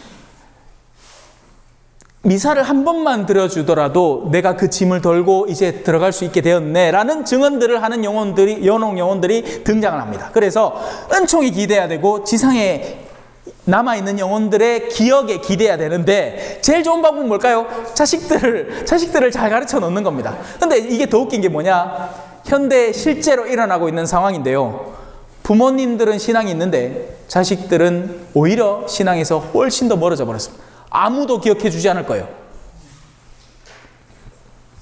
미사를 한 번만 드려주더라도 내가 그 짐을 덜고 이제 들어갈 수 있게 되었네 라는 증언들을 하는 영혼들이, 연옥 영혼들이 등장을 합니다. 그래서 은총이 기대야 되고 지상에 남아있는 영혼들의 기억에 기대야 되는데 제일 좋은 방법은 뭘까요? 자식들을 잘 가르쳐 놓는 겁니다. 근데 이게 더 웃긴 게 뭐냐? 현대에 실제로 일어나고 있는 상황인데요. 부모님들은 신앙이 있는데 자식들은 오히려 신앙에서 훨씬 더 멀어져 버렸습니다. 아무도 기억해 주지 않을 거예요.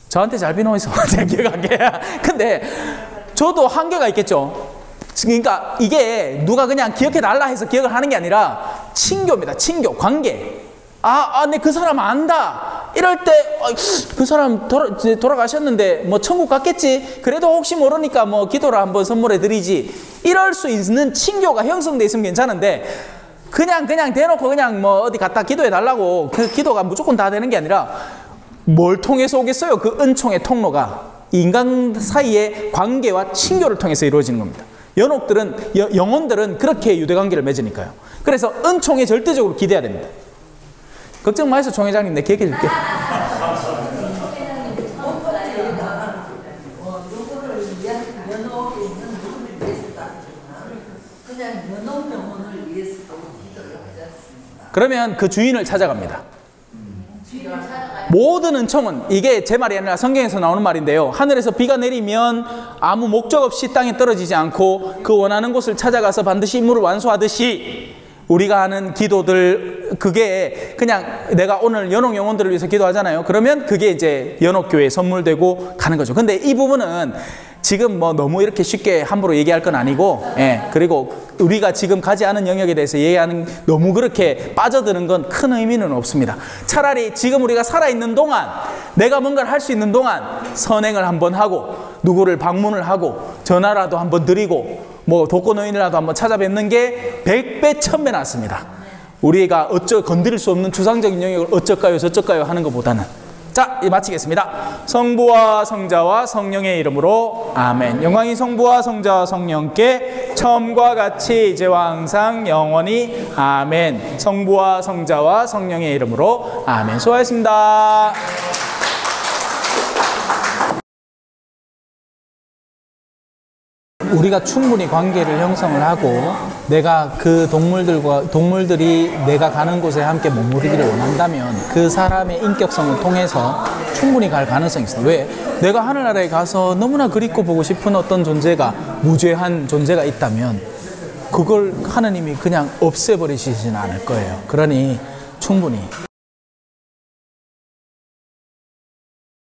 저한테 잘 비노해서 제가 기억할게요. 근데 저도 한계가 있겠죠. 그러니까 이게 누가 그냥 기억해 달라 해서 기억을 하는 게 아니라 친교입니다. 친교, 관계. 네, 그 사람 안다. 이럴 때 그 사람 돌아가셨는데 뭐 천국 갔겠지. 그래도 혹시 모르니까 뭐 기도를 한번 선물해 드리지. 이럴 수 있는 친교가 형성돼 있으면 괜찮은데 그냥 대놓고 그냥 뭐 어디 갔다 기도해 달라고 그 기도가 무조건 다 되는 게 아니라 뭘 통해서 오겠어요? 그 은총의 통로가 인간 사이의 관계와 친교를 통해서 이루어지는 겁니다. 영혼들은 그렇게 유대관계를 맺으니까요. 그래서 은총에 절대적으로 기대해야 됩니다. 걱정 마세요, 총 회장님. 내 기억해 줄게. 그러면 그 주인을 찾아갑니다. 모든 은총은, 이게 제 말이 아니라 성경에서 나오는 말인데요. 하늘에서 비가 내리면 아무 목적 없이 땅에 떨어지지 않고 그 원하는 곳을 찾아가서 반드시 임무를 완수하듯이 우리가 하는 기도들, 그게 그냥 내가 오늘 연옥 영혼들을 위해서 기도하잖아요. 그러면 그게 이제 연옥교회에 선물되고 가는 거죠. 근데 이 부분은 지금 뭐 너무 이렇게 쉽게 함부로 얘기할 건 아니고, 그리고 우리가 지금 가지 않은 영역에 대해서 얘기하는, 너무 그렇게 빠져드는 건 큰 의미는 없습니다. 차라리 지금 우리가 살아있는 동안, 내가 뭔가를 할 수 있는 동안 선행을 한번 하고, 누구를 방문을 하고, 전화라도 한번 드리고, 뭐 독거노인이라도 한번 찾아뵙는 게 100배 1000배 낫습니다. 우리가 건드릴 수 없는 추상적인 영역을 어쩔까요 저쩔까요 하는 것보다는, 자, 이제 마치겠습니다. 성부와 성자와 성령의 이름으로 아멘. 영광이 성부와 성자와 성령께 처음과 같이 이제와 항상 영원히 아멘. 성부와 성자와 성령의 이름으로 아멘. 수고하셨습니다. 우리가 충분히 관계를 형성을 하고 내가 그 동물들이 내가 가는 곳에 함께 머무르기를 원한다면 그 사람의 인격성을 통해서 충분히 갈 가능성이 있어요. 왜? 내가 하늘나라에 가서 너무나 그립고 보고 싶은 어떤 존재가, 무죄한 존재가 있다면 그걸 하느님이 그냥 없애버리시지는 않을 거예요. 그러니 충분히